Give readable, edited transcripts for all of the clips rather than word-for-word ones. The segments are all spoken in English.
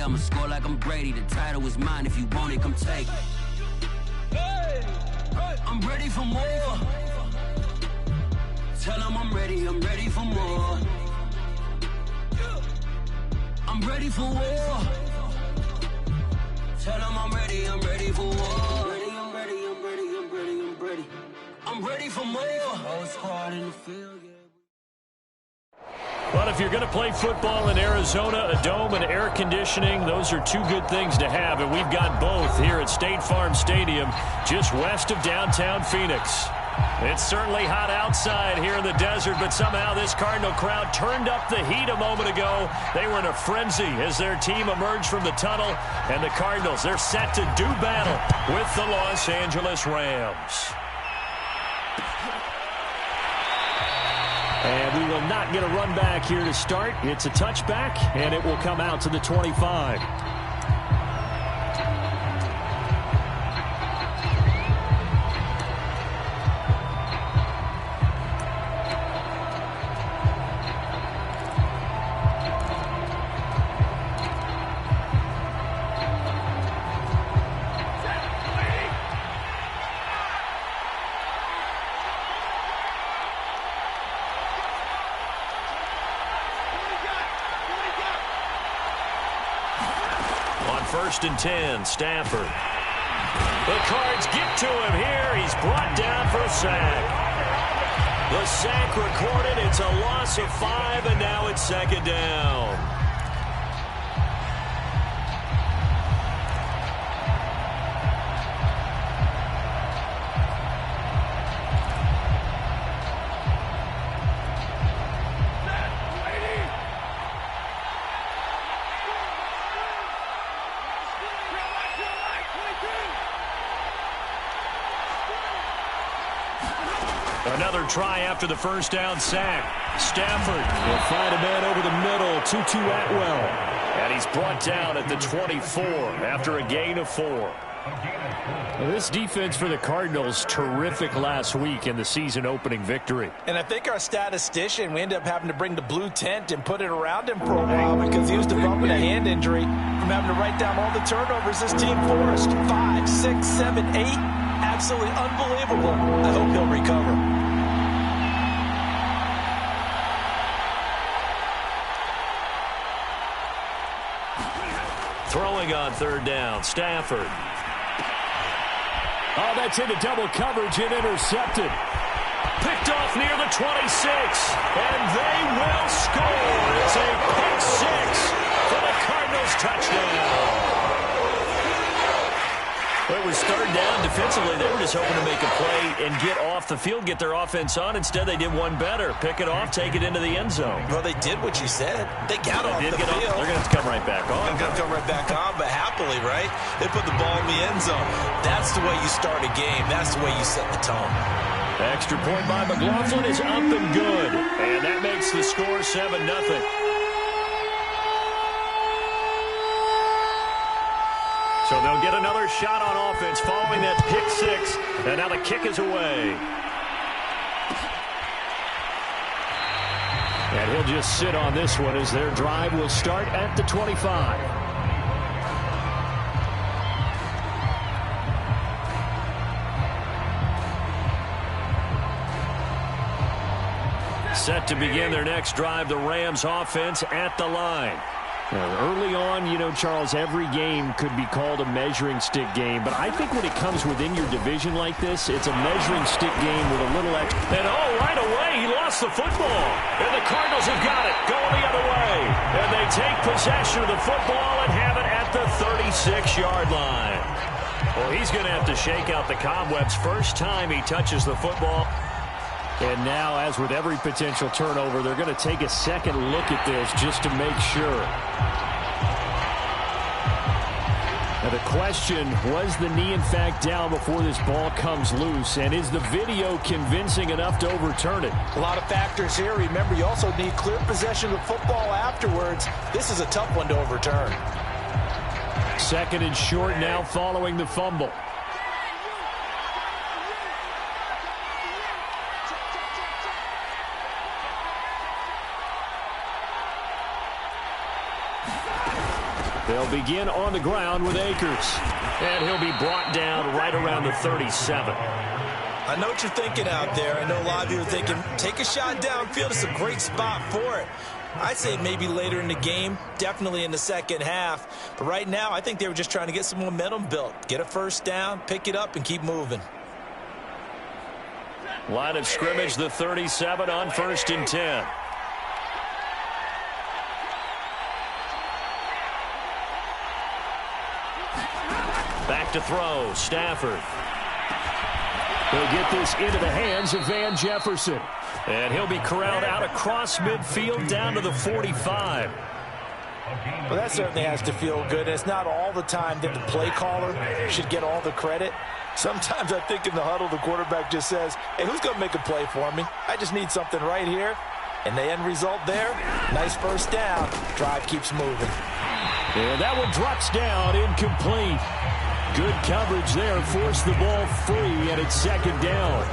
I'ma score like I'm Brady. The title is mine. If you want it, come take it. I'm ready for more. Tell them I'm ready for more. I'm ready for war. Tell them I'm ready for war. I'm ready for more. Whole squad in the field, yeah. But if you're going to play football in Arizona, a dome and air conditioning, those are two good things to have, and we've got both here at State Farm Stadium, just west of downtown Phoenix. It's certainly hot outside here in the desert, but somehow this Cardinal crowd turned up the heat a moment ago. They were in a frenzy as their team emerged from the tunnel, and the Cardinals, they're set to do battle with the Los Angeles Rams. And we will not get a run back here to start. It's a touchback, and it will come out to the 25. First and 10, Stafford. The Cards get to him here. He's brought down for a sack. The sack recorded. It's a loss of 5, and now it's second down. Another try after the first down sack. Stafford will find a man over the middle. 2-2 Atwell. And he's brought down at the 24 after a gain of 4. Well, this defense for the Cardinals, terrific last week in the season-opening victory. And I think our statistician, we ended up having to bring the blue tent and put it around him for a while because he was developing a hand injury from having to write down all the turnovers this team forced. 5, 6, 7, 8. Absolutely unbelievable. I hope he'll recover. Throwing on third down, Stafford. Oh, that's into double coverage and intercepted. Picked off near the 26, and they will score. It's a pick 6 for the Cardinals touchdown. It was third down defensively. They were just hoping to make a play and get off the field, get their offense on. Instead, they did one better. Pick it off, take it into the end zone. Well, they did what you said. They got off the field. They're going to have to come right back on. They're going to come right back on, but happily, right? They put the ball in the end zone. That's the way you start a game. That's the way you set the tone. Extra point by McLaughlin is up and good. And that makes the score 7-0. So they'll get another shot on offense following that pick 6. And now the kick is away. And he'll just sit on this one as their drive will start at the 25. Set to begin their next drive, the Rams offense at the line. Early on, you know, Charles, every game could be called a measuring stick game, but I think when it comes within your division like this, it's a measuring stick game with a little extra. And right away, he lost the football. And the Cardinals have got it, going the other way. And they take possession of the football and have it at the 36-yard line. Well, he's going to have to shake out the cobwebs first time he touches the football. And now, as with every potential turnover, they're going to take a second look at this just to make sure. Now the question, was the knee in fact down before this ball comes loose? And is the video convincing enough to overturn it? A lot of factors here. Remember, you also need clear possession of football afterwards. This is a tough one to overturn. Second and short now following the fumble. They'll begin on the ground with Akers. And he'll be brought down right around the 37. I know what you're thinking out there. I know a lot of you are thinking, take a shot downfield. It's a great spot for it. I'd say maybe later in the game, definitely in the second half. But right now, I think they were just trying to get some momentum built. Get a first down, pick it up, and keep moving. Line of scrimmage, the 37 on 1st and 10. Back to throw, Stafford. He'll get this into the hands of Van Jefferson. And he'll be corralled out across midfield down to the 45. Well, that certainly has to feel good. It's not all the time that the play caller should get all the credit. Sometimes I think in the huddle, the quarterback just says, hey, who's going to make a play for me? I just need something right here. And the end result there, nice first down. Drive keeps moving. And that one drops down, incomplete. Good coverage there, forced the ball free, and it's 2nd down.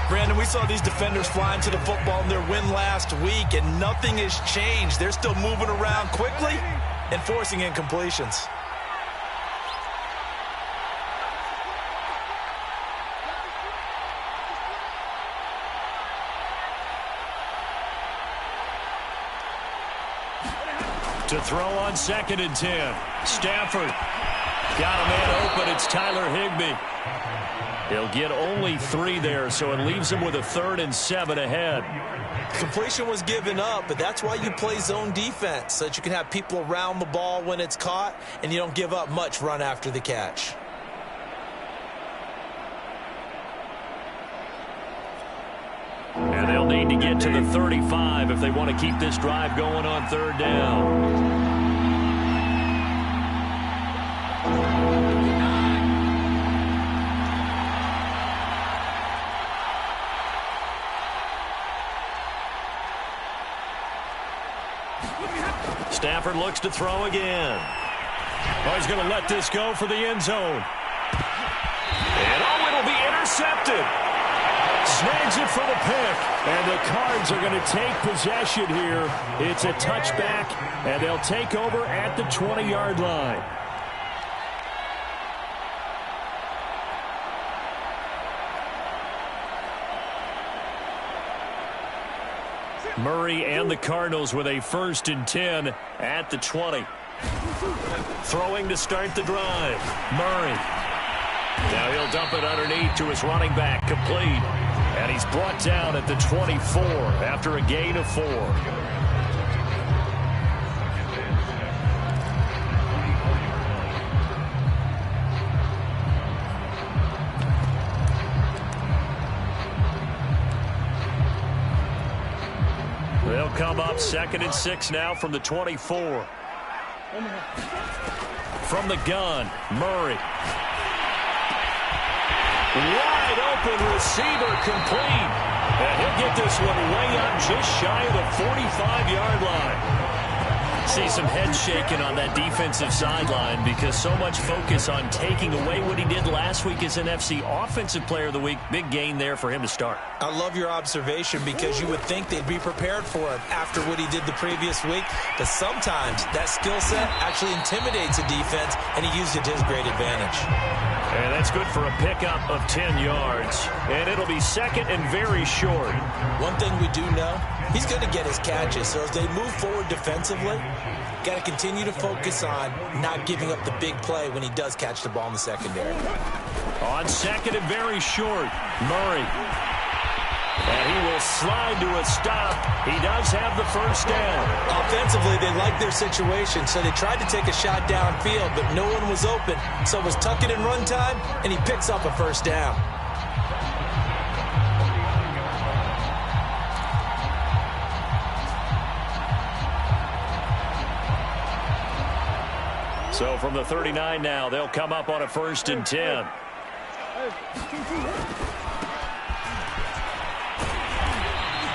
Brandon, we saw these defenders flying to the football in their win last week, and nothing has changed. They're still moving around quickly and forcing incompletions. To throw on 2nd and 10. Stafford. Got a man open. It's Tyler Higbee. He'll get only 3 there, so it leaves him with a 3rd and 7 ahead. Completion was given up, but that's why you play zone defense, so that you can have people around the ball when it's caught, and you don't give up much run after the catch. And they'll need to get to the 35 if they want to keep this drive going on 3rd down. Stafford looks to throw again. Oh, he's going to let this go for the end zone. And oh, it'll be intercepted. Snags it for the pick. And the Cards are going to take possession here. It's a touchback, and they'll take over at the 20-yard line. Murray and the Cardinals with a 1st and 10 at the 20. Throwing to start the drive. Murray. Now he'll dump it underneath to his running back, complete. And he's brought down at the 24 after a gain of 4. They'll come up 2nd and 6 now from the 24. From the gun, Murray. Wide open receiver, complete. And he'll get this one way up just shy of the 45-yard line. See some head shaking on that defensive sideline because so much focus on taking away what he did last week as NFC Offensive Player of the Week. Big gain there for him to start. I love your observation because you would think they'd be prepared for him after what he did the previous week. But sometimes that skill set actually intimidates a defense, and he used it to his great advantage. And that's good for a pickup of 10 yards. And it'll be 2nd and very short. One thing we do know, he's going to get his catches. So as they move forward defensively, got to continue to focus on not giving up the big play when he does catch the ball in the secondary. On 2nd and very short, Murray. And he will slide to a stop. He does have the first down. Offensively, they like their situation, so they tried to take a shot downfield, but no one was open. So it was tuck it in run time, and he picks up a first down. So from the 39 now, they'll come up on a 1st and 10.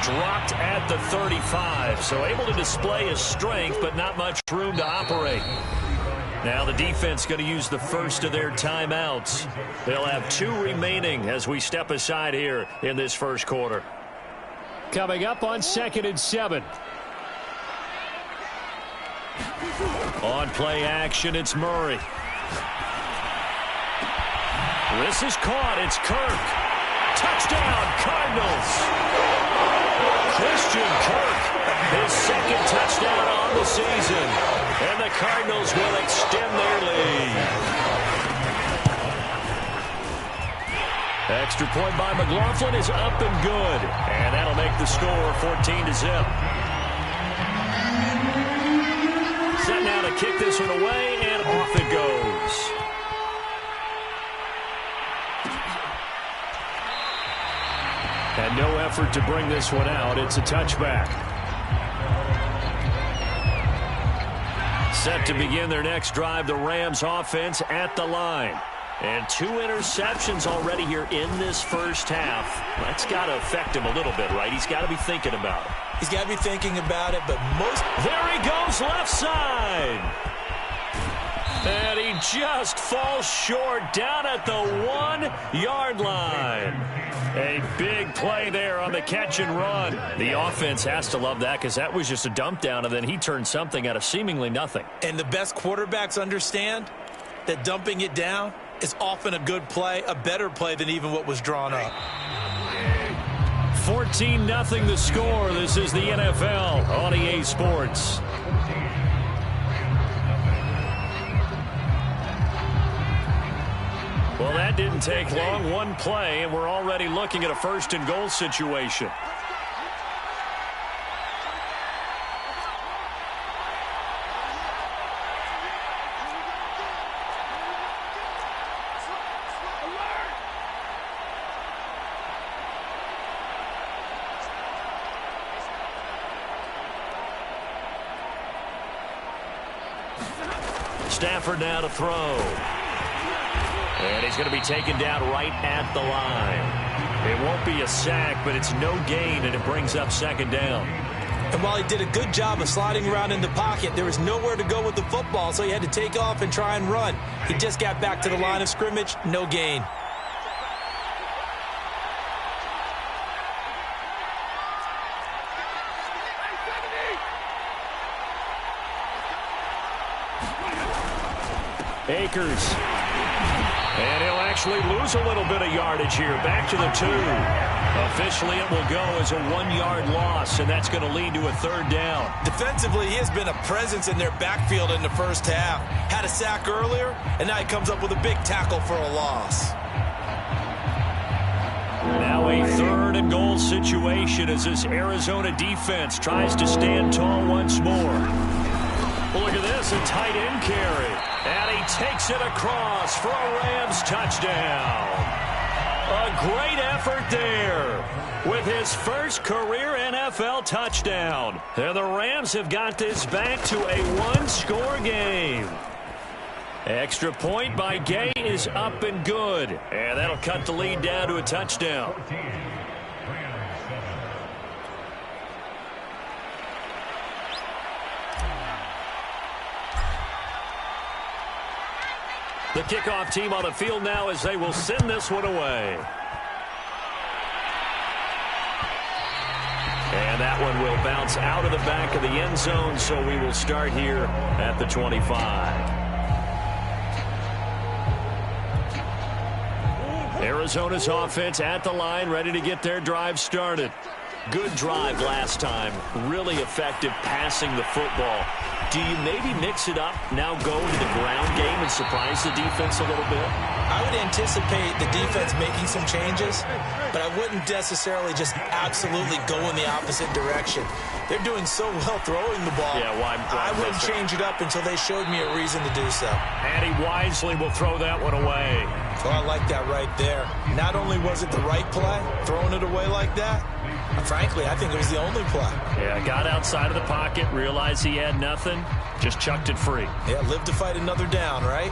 Dropped at the 35, so able to display his strength, but not much room to operate. Now the defense going to use the first of their timeouts. They'll have 2 remaining as we step aside here in this first quarter. Coming up on 2nd and 7. On play action, it's Murray. This is caught. It's Kirk. Touchdown, Cardinals. Christian Kirk, his second touchdown on the season. And the Cardinals will extend their lead. Extra point by McLaughlin is up and good. And that'll make the score 14-0. Set now to kick this one away, and off it goes. And no effort to bring this one out. It's a touchback. Set to begin their next drive, the Rams offense at the line. And 2 interceptions already here in this first half. That's got to affect him a little bit, right? He's got to be thinking about it. He's got to be thinking about it, but most... There he goes, left side. And he just falls short down at the 1-yard line. A big play there on the catch and run. The offense has to love that because that was just a dump down, and then he turned something out of seemingly nothing. And the best quarterbacks understand that dumping it down is often a good play, a better play than even what was drawn up. 14-0 the score. This is the NFL on EA Sports. Well, that didn't take long. One play, and we're already looking at a first-and-goal situation. Stafford now to throw. And he's going to be taken down right at the line. It won't be a sack, but it's no gain, and it brings up second down. And while he did a good job of sliding around in the pocket, there was nowhere to go with the football, so he had to take off and try and run. He just got back to the line of scrimmage, no gain. Akers. And he'll actually lose a little bit of yardage here. Back to the 2. Officially, it will go as a 1-yard loss, and that's going to lead to a third down. Defensively, he has been a presence in their backfield in the first half. Had a sack earlier, and now he comes up with a big tackle for a loss. Now a third-and-goal situation as this Arizona defense tries to stand tall once more. Well, look at this, a tight end carry. And he takes it across for a Rams touchdown. A great effort there with his first career NFL touchdown. And the Rams have got this back to a 1-score game. Extra point by Gay is up and good. And that'll cut the lead down to a touchdown. The kickoff team on the field now as they will send this one away. And that one will bounce out of the back of the end zone, so we will start here at the 25. Arizona's offense at the line, ready to get their drive started. Good drive last time. Really effective passing the football. Do you maybe mix it up, now go into the ground game and surprise the defense a little bit? I would anticipate the defense making some changes, but I wouldn't necessarily just absolutely go in the opposite direction. They're doing so well throwing the ball. Yeah, why I wouldn't change it up until they showed me a reason to do so. And he wisely will throw that one away. Oh, I like that right there. Not only was it the right play, throwing it away like that, frankly, I think it was the only play. Yeah, got outside of the pocket, realized he had nothing, just chucked it free. Yeah, live to fight another down, right?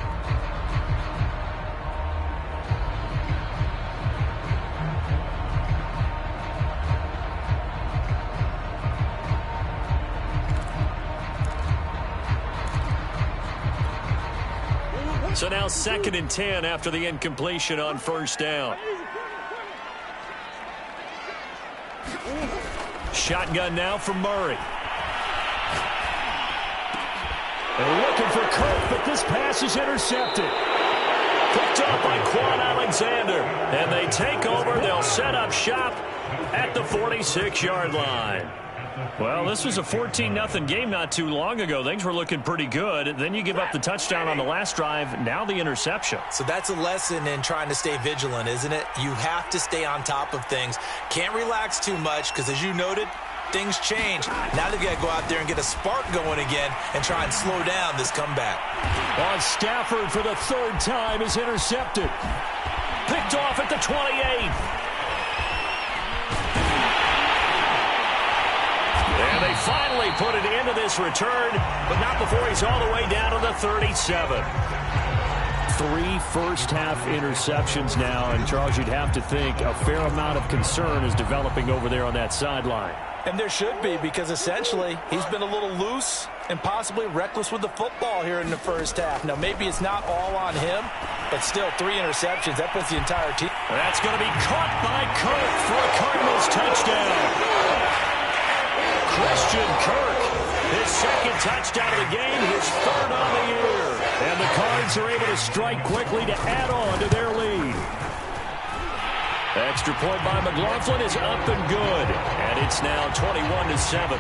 So now 2nd and 10 after the incompletion on first down. Shotgun now for Murray. And looking for Kirk, but this pass is intercepted. Picked up by Quan Alexander. And they take over. They'll set up shop at the 46-yard line. Well, this was a 14-0 game not too long ago. Things were looking pretty good. Then you give up the touchdown on the last drive. Now the interception. So that's a lesson in trying to stay vigilant, isn't it? You have to stay on top of things. Can't relax too much because, as you noted, things change. Now they've got to go out there and get a spark going again and try and slow down this comeback. On Stafford for the third time is intercepted. Picked off at the 28. And they finally put it into this return, but not before he's all the way down to the 37. 3 first-half interceptions now, and Charles, you'd have to think a fair amount of concern is developing over there on that sideline. And there should be, because essentially he's been a little loose and possibly reckless with the football here in the first half. Now, maybe it's not all on him, but still 3 interceptions. That puts the entire team. That's going to be caught by Kirk for a Cardinals touchdown. Christian Kirk, his second touchdown of the game, his third on the year. And the Cards are able to strike quickly to add on to their lead. Extra point by McLaughlin is up and good. And it's now 21-7.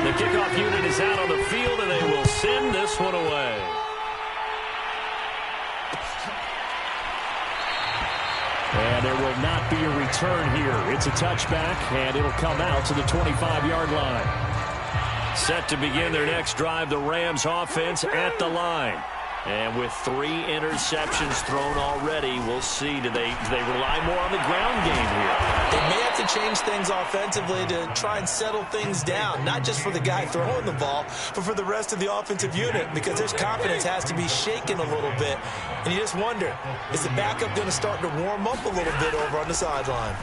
The kickoff unit is out on the field, and they will send this one away. And there will not be a return here. It's a touchback, and it'll come out to the 25-yard line. Set to begin their next drive, the Rams offense at the line. And with 3 interceptions thrown already, we'll see. Do they rely more on the ground game here? They may have to change things offensively to try and settle things down, not just for the guy throwing the ball, but for the rest of the offensive unit, because their confidence has to be shaken a little bit. And you just wonder, is the backup going to start to warm up a little bit over on the sideline?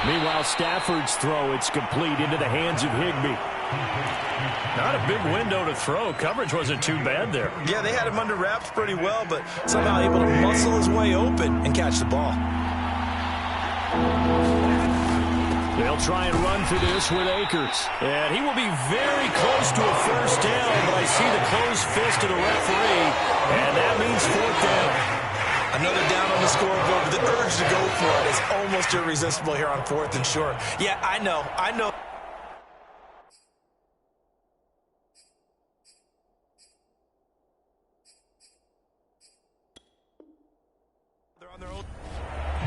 Meanwhile, Stafford's throw, it's complete into the hands of Higbee. Not a big window to throw. Coverage wasn't too bad there. Yeah, they had him under wraps pretty well, but somehow able to muscle his way open and catch the ball. They'll try and run for this with Akers. And he will be very close to a first down, but I see the closed fist of the referee, and that means 4th down. Another down on the scoreboard, but the urge to go for it is almost irresistible here on 4th and short. Yeah, I know.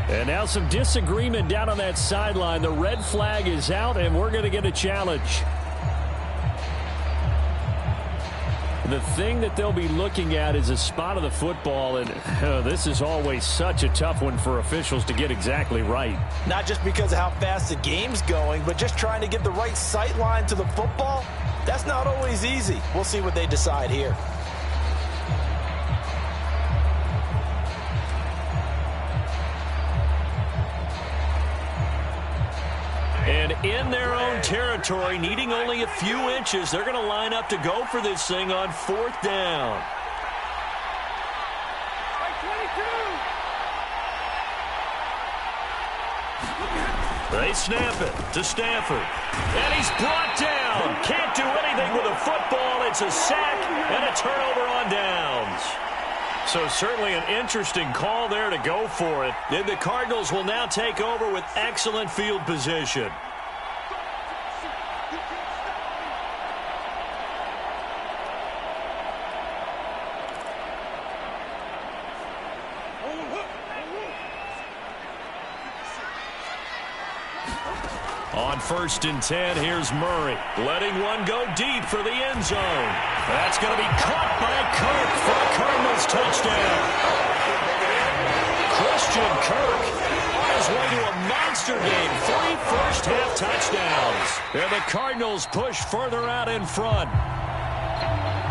And now some disagreement down on that sideline. The red flag is out, and we're going to get a challenge. The thing that they'll be looking at is a spot of the football, and this is always such a tough one for officials to get exactly right. Not just because of how fast the game's going, but just trying to get the right sight line to the football. That's not always easy. We'll see what they decide here. And in their own territory, needing only a few inches, they're going to line up to go for this thing on 4th down. They snap it to Stafford. And he's brought down. Can't do anything with a football. It's a sack and a turnover on downs. So certainly an interesting call there to go for it. Then the Cardinals will now take over with excellent field position. On 1st and 10, here's Murray. Letting one go deep for the end zone. That's going to be caught by Kirk for a Cardinals touchdown. Christian Kirk on his way to a monster game. 3 first-half touchdowns. And the Cardinals push further out in front.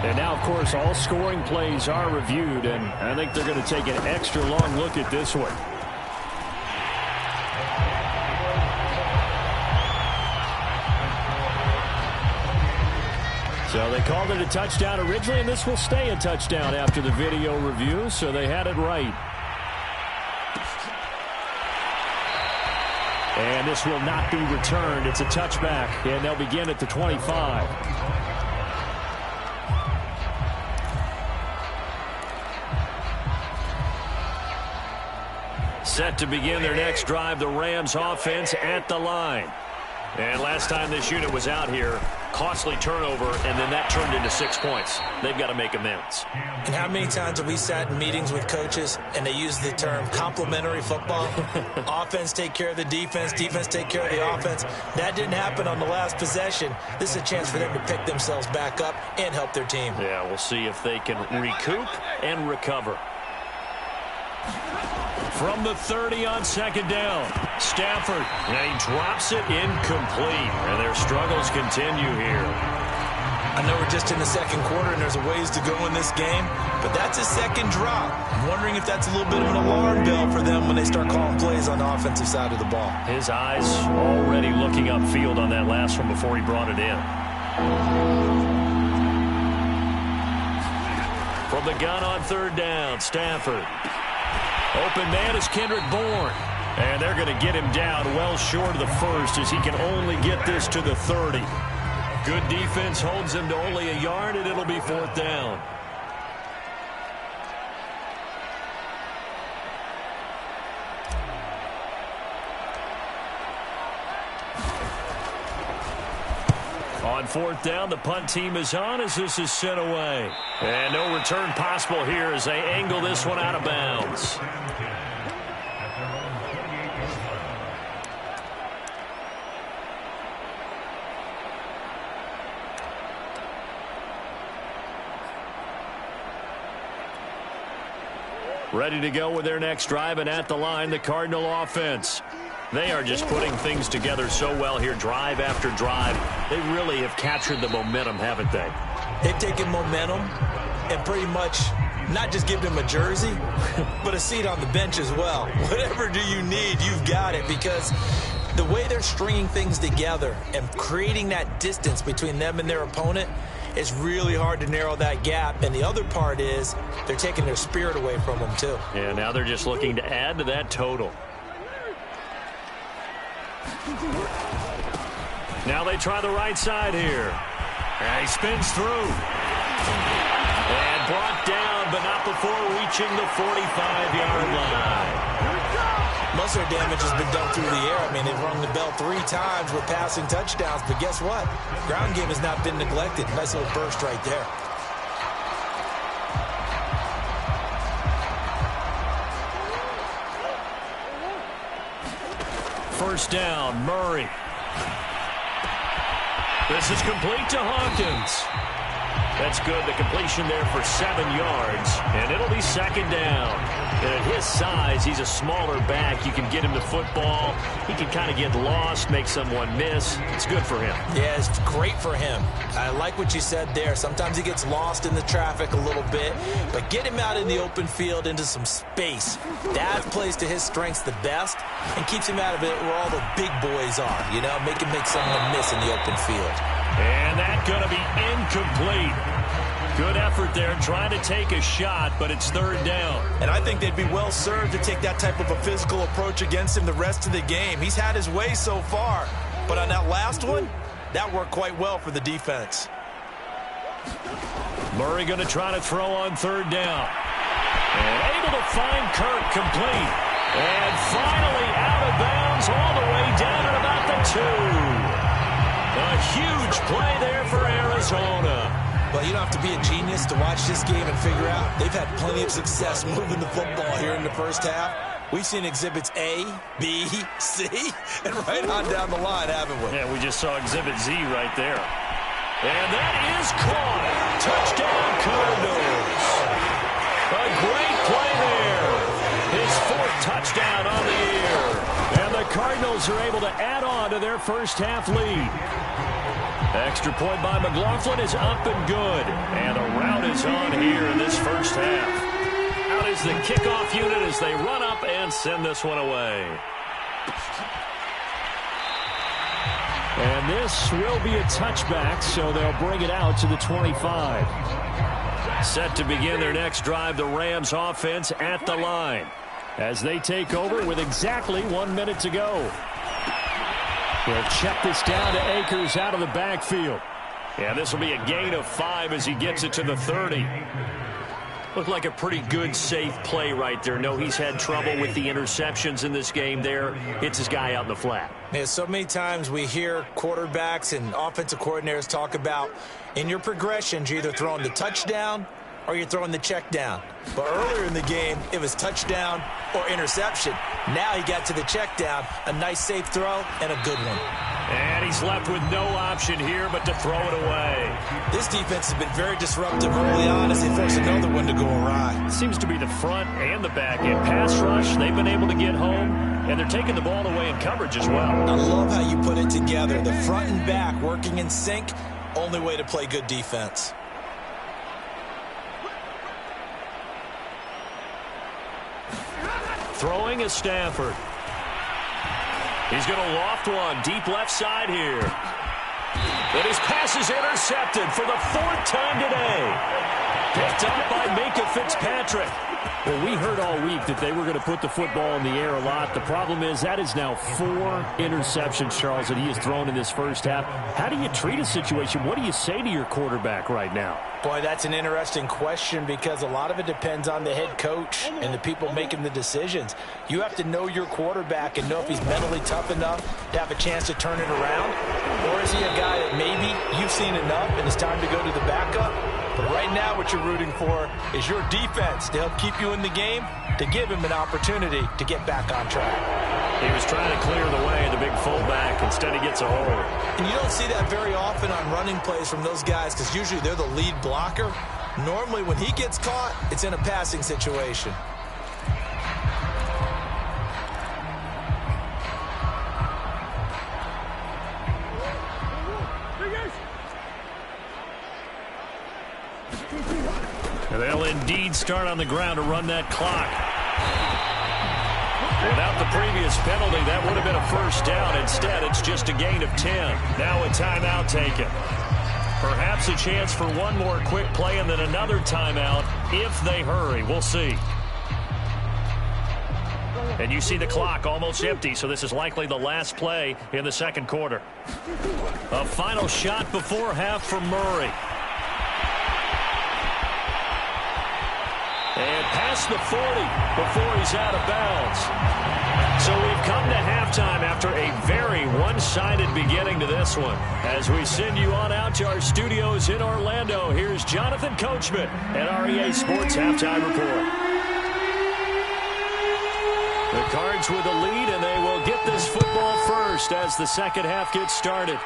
And now, of course, all scoring plays are reviewed, and I think they're going to take an extra long look at this one. So they called it a touchdown originally, and this will stay a touchdown after the video review, so they had it right. And And this will not be returned. It's a touchback, and they'll begin at the 25. Set to begin their next drive, the Rams offense at the line. And last time this unit was out here, costly turnover, and then that turned into 6 points. They've got to make amends. And how many times have we sat in meetings with coaches and they use the term complementary football? Offense take care of the defense, defense take care of the offense. That didn't happen on the last possession. This is a chance for them to pick themselves back up and help their team. Yeah, we'll see if they can recoup and recover. From the 30 on second down, Stafford, and he drops it incomplete, and their struggles continue here. I know we're just in the second quarter and there's a ways to go in this game, but that's a second drop. I'm wondering if that's a little bit of an alarm bell for them when they start calling plays on the offensive side of the ball. His eyes already looking upfield on that last one before he brought it in. From the gun on third down, Stafford. Open man is Kendrick Bourne. And they're going to get him down well short of the first as he can only get this to the 30. Good defense holds him to only a yard, and it'll be fourth down. On fourth down, the punt team is on as this is sent away. And no return possible here as they angle this one out of bounds. Ready to go with their next drive, and at the line, the Cardinal offense. They are just putting things together so well here, drive after drive. They really have captured the momentum, haven't they? They've taken momentum and pretty much not just give them a jersey, but a seat on the bench as well. Whatever do you need, you've got it, because the way they're stringing things together and creating that distance between them and their opponent, it's really hard to narrow that gap. And the other part is they're taking their spirit away from them, too. Yeah, now they're just looking to add to that total. Now they try the right side here. And he spins through. And brought down, but not before reaching the 45-yard line. Most of their damage has been done through the air. I mean, they've rung the bell 3 times with passing touchdowns, but guess what? Ground game has not been neglected. Nice little burst right there. First down, Murray. This is complete to Hawkins. That's good. The completion there for 7 yards, and it'll be second down. And at his size, he's a smaller back. You can get him the football. He can kind of get lost, make someone miss. It's good for him. Yeah, it's great for him. I like what you said there. Sometimes he gets lost in the traffic a little bit, but get him out in the open field into some space. That plays to his strengths the best and keeps him out of it where all the big boys are. You know, make him make someone miss in the open field. And that's going to be incomplete. Good effort there, trying to take a shot, but it's third down. And I think they'd be well served to take that type of a physical approach against him the rest of the game. He's had his way so far, but on that last one, that worked quite well for the defense. Murray going to try to throw on third down. And able to find Kirk complete. And finally out of bounds all the way down at about the 2. A huge play there for Arizona. Well, you don't have to be a genius to watch this game and figure out they've had plenty of success moving the football here in the first half. We've seen exhibits A, B, C, and right on down the line, haven't we? Yeah, we just saw exhibit Z right there. And that is caught. Touchdown, Cardinals. A great play there. His 4th touchdown on the year. And the Cardinals are able to add on to their first half lead. Extra point by McLaughlin is up and good. And a rout is on here in this first half. Out is the kickoff unit as they run up and send this one away. And this will be a touchback, so they'll bring it out to the 25. Set to begin their next drive, the Rams offense at the line, as they take over with exactly 1 minute to go. He'll check this down to Akers out of the backfield. Yeah, this will be a gain of 5 as he gets it to the 30. Looked like a pretty good, safe play right there. No, he's had trouble with the interceptions in this game there. Hits his guy out in the flat. Yeah, so many times we hear quarterbacks and offensive coordinators talk about in your progressions, you're either throwing the touchdown or you're throwing the check down. But earlier in the game, it was touchdown or interception. Now he got to the check down, a nice safe throw and a good one. And he's left with no option here but to throw it away. This defense has been very disruptive early on as they force another one to go awry. Seems to be the front and the back end. Pass rush, they've been able to get home, and they're taking the ball away in coverage as well. I love how you put it together. The front and back working in sync, only way to play good defense. Throwing is Stafford. He's going to loft one deep left side here. But his pass is intercepted for the 4th time today. Picked up by Minkah Fitzpatrick. Well, we heard all week that they were going to put the football in the air a lot. The problem is that is now 4 interceptions, Charles, that he has thrown in this first half. How do you treat a situation? What do you say to your quarterback right now? Boy, that's an interesting question because a lot of it depends on the head coach and the people making the decisions. You have to know your quarterback and know if he's mentally tough enough to have a chance to turn it around. Or is he a guy that maybe you've seen enough and it's time to go to the backup? But right now what you're rooting for is your defense to help keep you in the game, to give him an opportunity to get back on track. He was trying to clear the way, the big fullback. Instead, he gets a hold. And you don't see that very often on running plays from those guys because usually they're the lead blocker. Normally, when he gets caught, it's in a passing situation. They'll indeed start on the ground to run that clock. Without the previous penalty, that would have been a first down. Instead, it's just a gain of 10. Now a timeout taken. Perhaps a chance for one more quick play and then another timeout if they hurry. We'll see. And you see the clock almost empty, so this is likely the last play in the second quarter. A final shot before half for Murray. And past the 40 before he's out of bounds. So we've come to halftime after a very one-sided beginning to this one. As we send you on out to our studios in Orlando, here's Jonathan Coachman at REA Sports Halftime Report. The Cards with the lead, and they will get this football first as the second half gets started.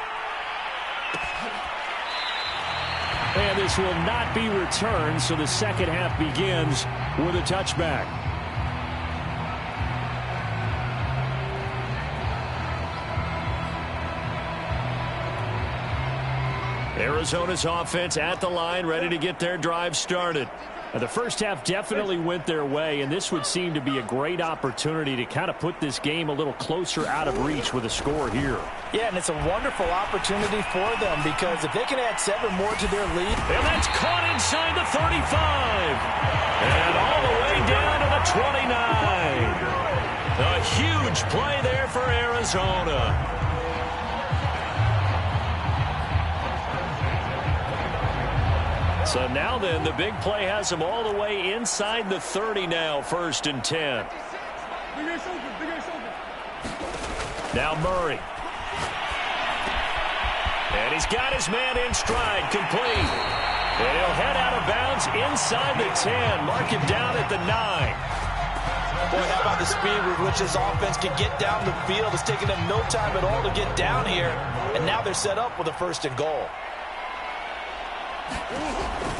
And this will not be returned, so the second half begins with a touchback. Arizona's offense at the line, ready to get their drive started. Now, the first half definitely went their way, and this would seem to be a great opportunity to kind of put this game a little closer out of reach with a score here. Yeah, and it's a wonderful opportunity for them because if they can add 7 more to their lead. And that's caught inside the 35. And all the way down to the 29. A huge play there for Arizona. So now then, the big play has them all the way inside the 30 now, 1st and 10. Now Murray. And he's got his man in stride, complete. And he'll head out of bounds inside the 10. Mark him down at the 9. Boy, how about the speed with which this offense can get down the field? It's taken them no time at all to get down here. And now they're set up with a 1st and goal.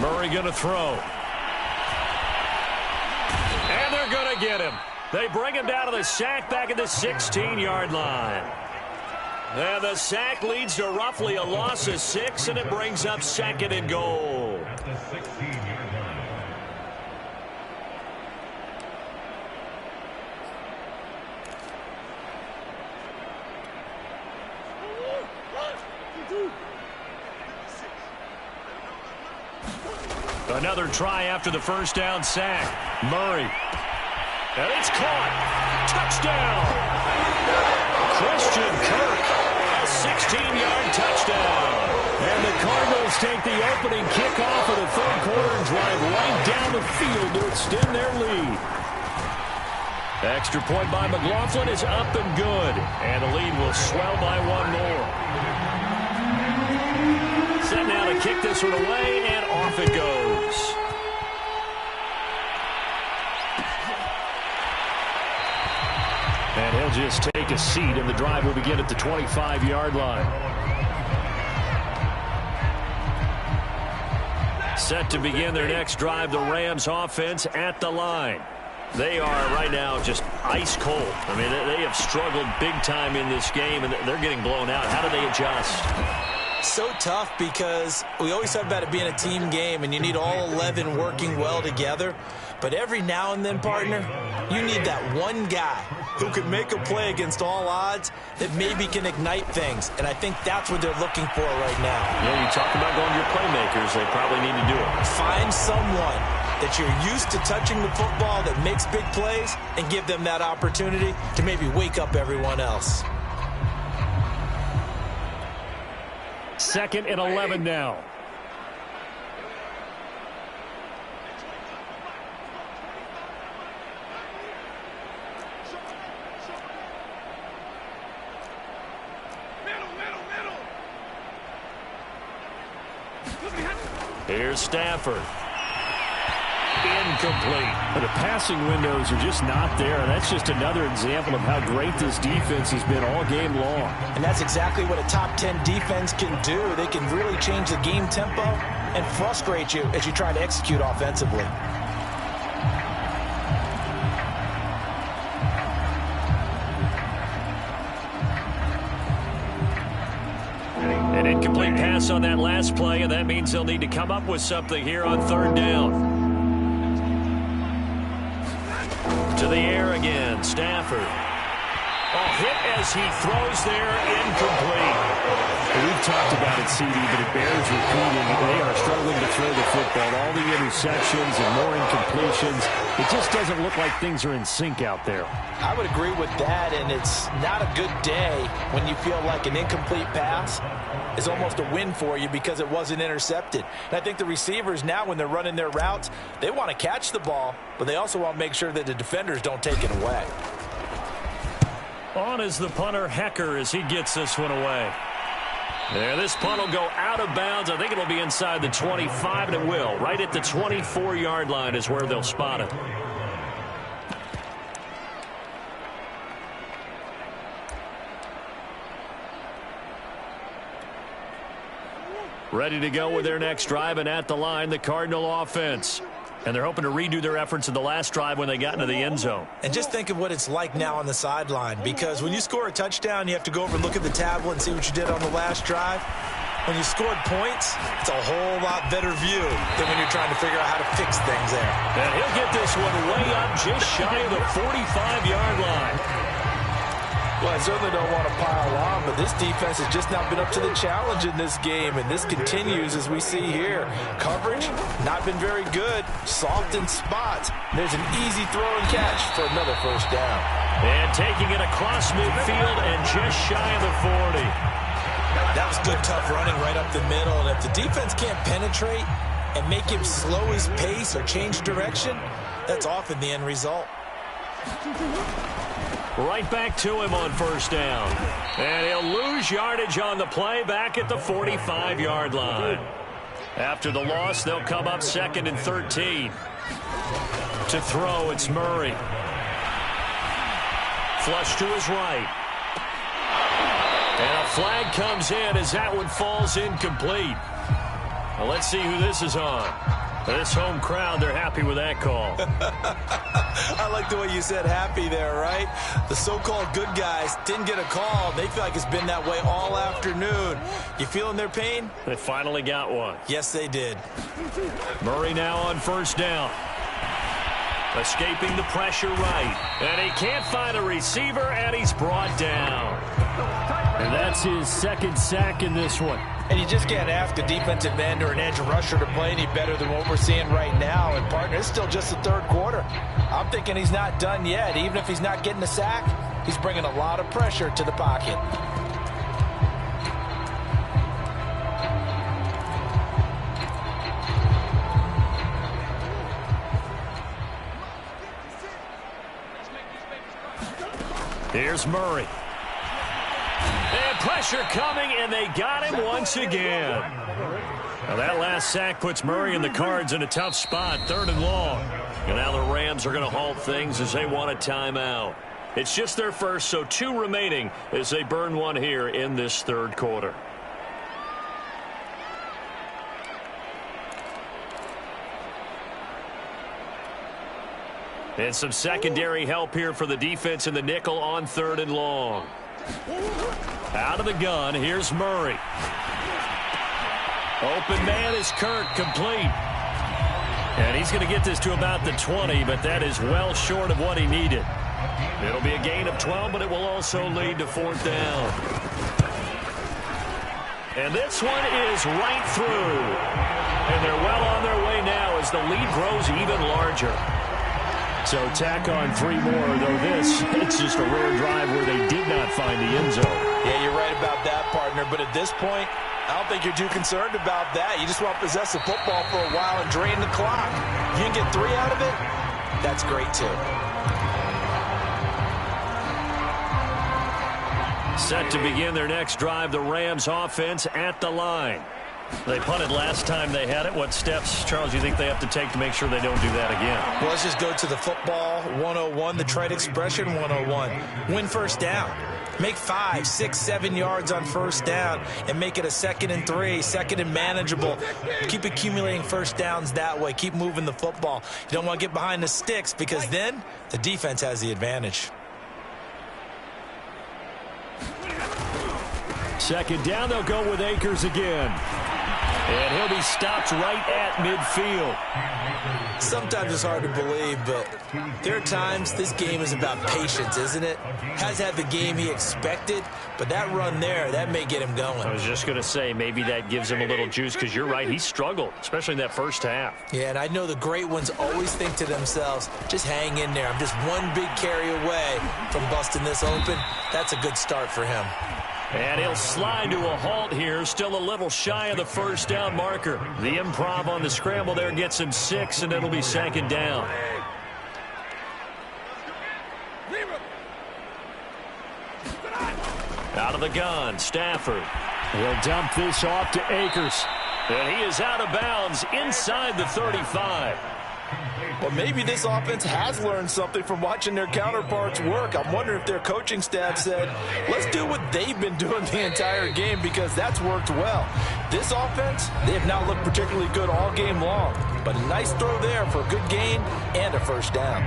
Murray going to throw. And they're going to get him. They bring him down to the sack back at the 16-yard line. And the sack leads to roughly a loss of 6, and it brings up 2nd and goal. Another try after the first down sack. Murray. And it's caught. Touchdown. Christian Kirk 16-yard touchdown. And the Cardinals take the opening kickoff of the third quarter and drive right down the field to extend their lead. Extra point by McLaughlin is up and good. And the lead will swell by one more. Set now to kick this one away, and off it goes. And he'll just take a seat, and the drive will begin at the 25-yard line. Set to begin their next drive, the Rams offense at the line. They are right now just ice cold. I mean, they have struggled big time in this game, and they're getting blown out. How do they adjust? So tough, because we always talk about it being a team game, and you need all 11 working well together. But every now and then, partner, you need that one guy who can make a play against all odds that maybe can ignite things. And I think that's what they're looking for right now. Yeah, you talk about going to your playmakers. They probably need to do it. Find someone that you're used to touching the football that makes big plays and give them that opportunity to maybe wake up everyone else. 2nd and 11 now. Here's Stafford. Incomplete. But the passing windows are just not there. That's just another example of how great this defense has been all game long. And that's exactly what a top 10 defense can do. They can really change the game tempo and frustrate you as you try to execute offensively. An incomplete pass on that last play, and that means they'll need to come up with something here on 3rd down. To the air again, Stafford. Hit as he throws there, incomplete. We've talked about it, CD, but it bears repeating. They are struggling to throw the football. All the interceptions and more incompletions. It just doesn't look like things are in sync out there. I would agree with that, and it's not a good day when you feel like an incomplete pass is almost a win for you because it wasn't intercepted. And I think the receivers now, when they're running their routes, they want to catch the ball, but they also want to make sure that the defenders don't take it away. On is the punter, Hecker, as he gets this one away. There, this punt will go out of bounds. I think it'll be inside the 25, and it will. Right at the 24-yard line is where they'll spot it. Ready to go with their next drive, and at the line, the Cardinal offense. And they're hoping to redo their efforts in the last drive when they got into the end zone. And just think of what it's like now on the sideline, because when you score a touchdown, you have to go over and look at the tablet and see what you did on the last drive. When you scored points, it's a whole lot better view than when you're trying to figure out how to fix things there. And he'll get this one way up just shy of the 45-yard line. Well, I certainly don't want to pile on, but this defense has just not been up to the challenge in this game, and this continues as we see here. Coverage, not been very good. Soft in spots. There's an easy throw and catch for another first down. And taking it across midfield and just shy of the 40. That was good, tough running right up the middle, and if the defense can't penetrate and make him slow his pace or change direction, that's often the end result. Right back to him on first down. And he'll lose yardage on the play back at the 45-yard line. After the loss, they'll come up 2nd and 13. To throw, it's Murray. Flush to his right. And a flag comes in as that one falls incomplete. Well, let's see who this is on. This home crowd, they're happy with that call. I like the way you said happy there, right? The so-called good guys didn't get a call. They feel like it's been that way all afternoon. You feeling their pain? They finally got one. Yes, they did. Murray now on first down. Escaping the pressure right. And he can't find a receiver, and he's brought down. And that's his 2nd sack in this one. And you just can't ask a defensive end or an edge rusher to play any better than what we're seeing right now. And, partner, it's still just the 3rd quarter. I'm thinking he's not done yet. Even if he's not getting a sack, he's bringing a lot of pressure to the pocket. Here's Murray. And pressure coming, and they got him once again. Now that last sack puts Murray and the Cards in a tough spot, 3rd and long. And now the Rams are going to halt things as they want a timeout. It's just their first, so 2 remaining as they burn one here in this 3rd quarter. And some secondary help here for the defense in the nickel on 3rd and long. Out of the gun, here's Murray. Open man is Kirk, complete. And he's going to get this to about the 20, but that is well short of what he needed. It'll be a gain of 12, but it will also lead to 4th down. And this one is right through. And they're well on their way now as the lead grows even larger. So tack on 3 more, though this, it's just a rare drive where they did not find the end zone. Yeah, you're right about that, partner. But at this point, I don't think you're too concerned about that. You just want to possess the football for a while and drain the clock. If you can get 3 out of it, that's great, too. Set to begin their next drive, the Rams offense at the line. They punted last time they had it. What steps, Charles, do you think they have to take to make sure they don't do that again? Well, let's just go to the football 101, the trite expression 101. Win first down. Make 5, 6, 7 yards on first down and make it a 2nd and 3, 2nd and manageable. Keep accumulating first downs that way. Keep moving the football. You don't want to get behind the sticks because then the defense has the advantage. 2nd down, they'll go with Akers again. And he'll be stopped right at midfield. Sometimes it's hard to believe, but there are times this game is about patience, isn't it? Has had the game he expected, but that run there, that may get him going. I was just going to say, maybe that gives him a little juice, because you're right, he struggled, especially in that first half. Yeah, and I know the great ones always think to themselves, just hang in there. I'm just one big carry away from busting this open. That's a good start for him. And he'll slide to a halt here, still a little shy of the first down marker. The improv on the scramble there gets him 6, and it'll be 2nd down. Out of the gun, Stafford. He'll dump this off to Akers. And he is out of bounds inside the 35. Well, maybe this offense has learned something from watching their counterparts work. I'm wondering if their coaching staff said, let's do what they've been doing the entire game, because that's worked well. This offense, they have not looked particularly good all game long, but a nice throw there for a good gain and a first down.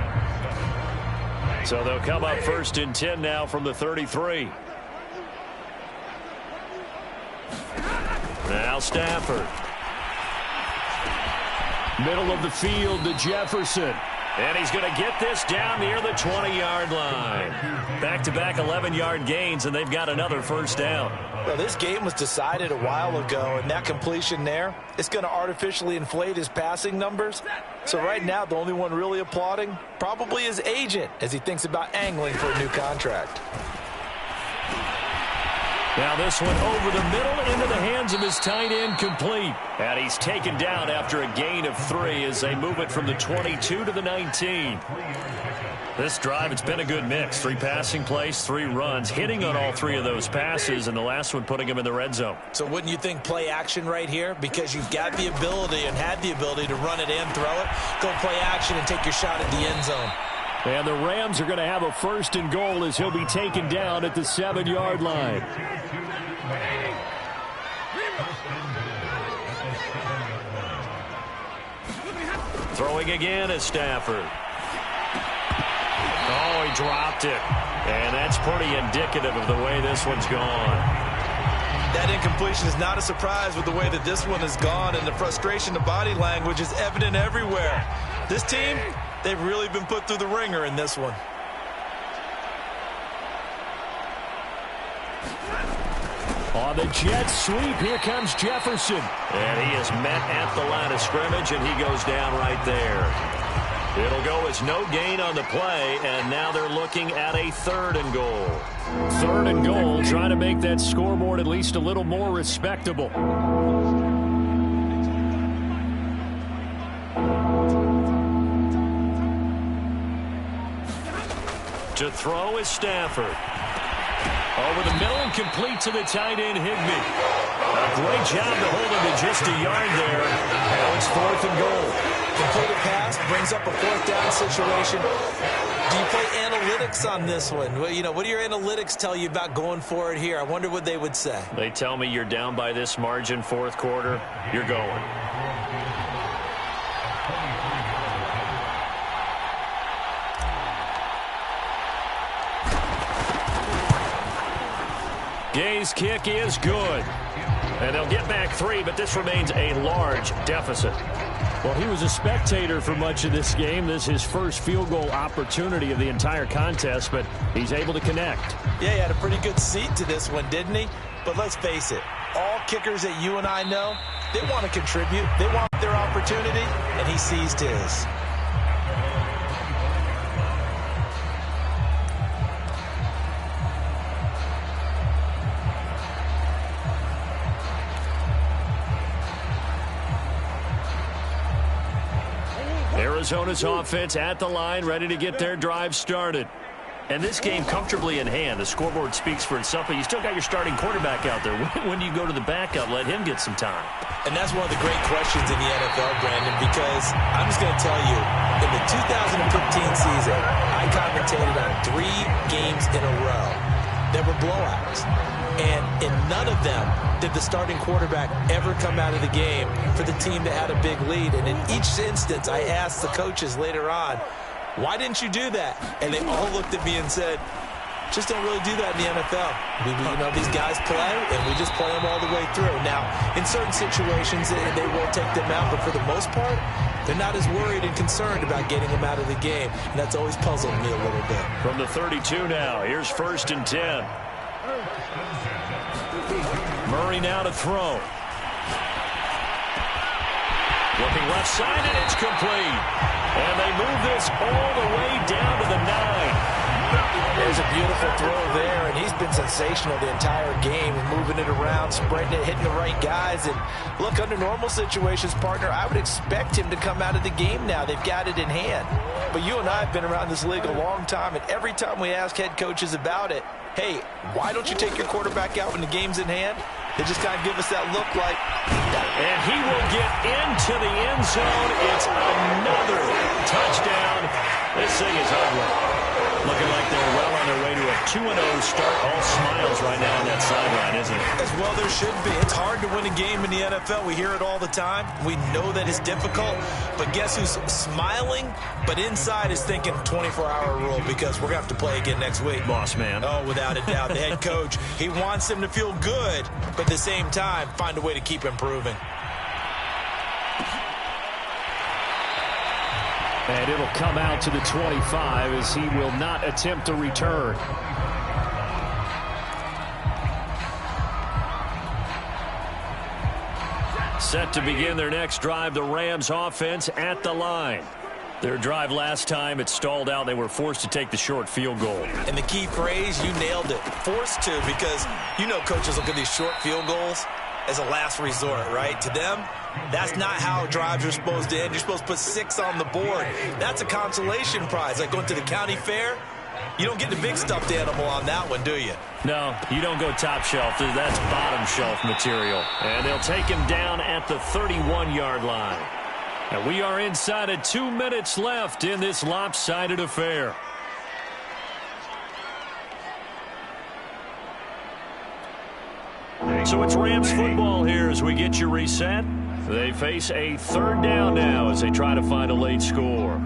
So they'll come up 1st and 10 now from the 33. Now Stafford. Middle of the field to Jefferson. And he's going to get this down near the 20-yard line. Back-to-back 11-yard gains, and they've got another first down. Well, this game was decided a while ago, and that completion there, it's going to artificially inflate his passing numbers. So right now, the only one really applauding probably his agent as he thinks about angling for a new contract. Now this one over the middle into the hands of his tight end, complete. And he's taken down after a gain of 3 as they move it from the 22 to the 19. This drive, it's been a good mix. 3 passing plays, 3 runs, hitting on all 3 of those passes, and the last one putting him in the red zone. So wouldn't you think play action right here? Because you've got the ability and had the ability to run it and throw it. Go play action and take your shot at the end zone. And the Rams are going to have a 1st and goal as he'll be taken down at the 7-yard line. Throwing again is Stafford. Oh, he dropped it. And that's pretty indicative of the way this one's gone. That incompletion is not a surprise with the way that this one has gone, and the frustration, the body language is evident everywhere. This team, they've really been put through the ringer in this one. On the jet sweep, here comes Jefferson. And he is met at the line of scrimmage, and he goes down right there. It'll go as no gain on the play, and now they're looking at a 3rd and goal. 3rd and goal, trying to make that scoreboard at least a little more respectable. To throw is Stafford. Over the middle and complete to the tight end, Higbee. A great job to hold him to just a yard there. Now it's 4th and goal. Completed pass brings up a 4th down situation. Do you play analytics on this one? Well, what do your analytics tell you about going for it here? I wonder what they would say. They tell me you're down by this margin, 4th quarter. You're going. Gay's kick is good. And they'll get back 3, but this remains a large deficit. Well, he was a spectator for much of this game. This is his first field goal opportunity of the entire contest, but he's able to connect. Yeah, he had a pretty good seat to this one, didn't he? But let's face it, all kickers that you and I know, they want to contribute. They want their opportunity, and he seized his. Arizona's offense at the line, ready to get their drive started. And this game comfortably in hand. The scoreboard speaks for itself, but you still got your starting quarterback out there. When do you go to the backup? Let him get some time. And that's one of the great questions in the NFL, Brandon, because I'm just going to tell you, in the 2015 season, I commentated on 3 games in a row. There were blowouts. And in none of them did the starting quarterback ever come out of the game for the team that had a big lead. And in each instance, I asked the coaches later on, why didn't you do that? And they all looked at me and said, just don't really do that in the NFL. These guys play, and we just play them all the way through. Now, in certain situations, they will take them out, but for the most part, they're not as worried and concerned about getting them out of the game. And that's always puzzled me a little bit. From the 32 now, here's 1st and 10. Murray now to throw. Looking left side, and it's complete. And they move this all the way down to the 9. There's a beautiful throw there, and he's been sensational the entire game, moving it around, spreading it, hitting the right guys. And look, under normal situations, partner, I would expect him to come out of the game now. They've got it in hand. But you and I have been around this league a long time, and every time we ask head coaches about it, hey, why don't you take your quarterback out when the game's in hand? They just kind of give us that look like. And he will get into the end zone. It's another touchdown. This thing is ugly. Looking like they're well on their way to a 2-0 start. All smiles right now on that sideline, isn't it? As well there should be. It's hard to win a game in the NFL. We hear it all the time. We know that it's difficult. But guess who's smiling? But inside is thinking 24-hour rule, because we're going to have to play again next week. Boss man. Oh, without a doubt. The head coach, he wants him to feel good, but at the same time, find a way to keep improving. And it'll come out to the 25 as he will not attempt a return. Set to begin their next drive, the Rams offense at the line. Their drive last time, it stalled out. They were forced to take the short field goal. And the key phrase, you nailed it. Forced to, because coaches look at these short field goals as a last resort, right? To them, that's not how drives are supposed to end. You're supposed to put 6 on the board. That's a consolation prize. Like going to the county fair, you don't get the big stuffed animal on that one, do you? No, you don't go top shelf. That's bottom shelf material. And they'll take him down at the 31-yard line. And we are inside of 2 minutes left in this lopsided affair. So it's Rams football here as we get you reset. They face a 3rd down now as they try to find a late score.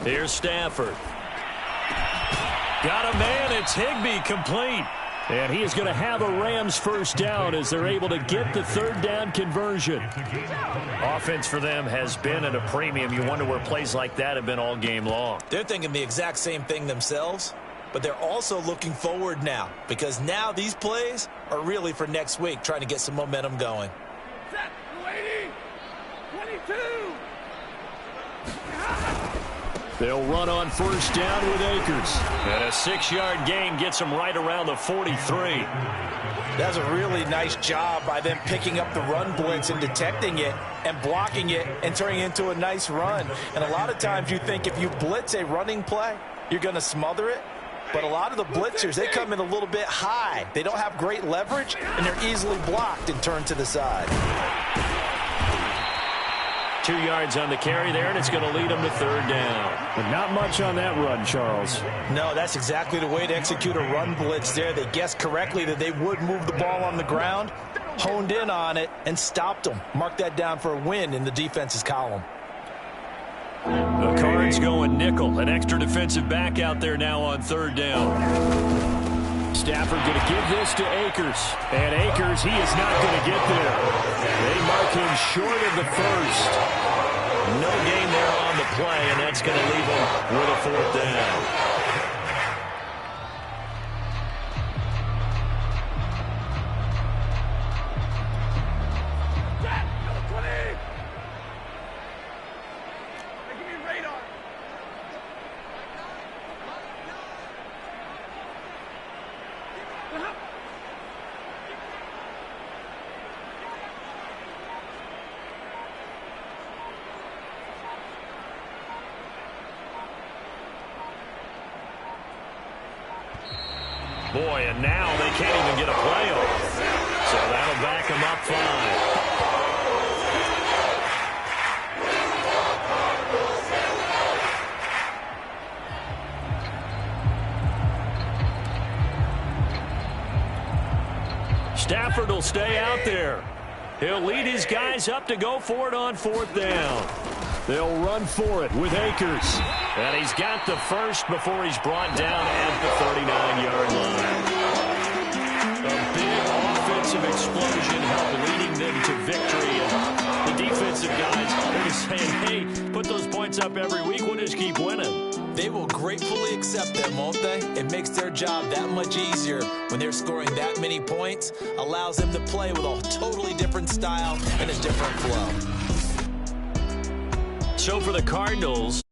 Here's Stafford. Got a man. It's Higbee, complete. And he is going to have a Rams 1st down as they're able to get the 3rd down conversion. Offense for them has been at a premium. You wonder where plays like that have been all game long. They're thinking the exact same thing themselves, but they're also looking forward now, because now these plays are really for next week, trying to get some momentum going. Set, 22. They'll run on first down with Akers. And a 6-yard gain gets them right around the 43. That's a really nice job by them picking up the run blitz and detecting it and blocking it and turning it into a nice run. And a lot of times you think if you blitz a running play, you're going to smother it. But a lot of the blitzers, they come in a little bit high. They don't have great leverage, and they're easily blocked and turned to the side. 2 yards on the carry there, and it's going to lead them to third down. But not much on that run, Charles. No, that's exactly the way to execute a run blitz there. They guessed correctly that they would move the ball on the ground, honed in on it, and stopped them. Mark that down for a win in the defense's column. The Cards going nickel. An extra defensive back out there now on third down. Stafford going to give this to Akers. And Akers, he is not going to get there. They mark him short of the first. No gain there on the play, and that's going to leave him with a fourth down. Boy, and now they can't even get a play off. So that'll back them up 5. Stafford will stay out there. He'll lead his guys up to go for it on fourth down. They'll run for it with Akers. And he's got the first before he's brought down at the 39-yard line. A big offensive explosion helped leading them to victory. And the defensive guys, they're just saying, hey, put those points up every week. We'll just keep winning. They will gratefully accept them, won't they? It makes their job that much easier when they're scoring that many points. Allows them to play with a totally different style and a different flow. So for the Cardinals,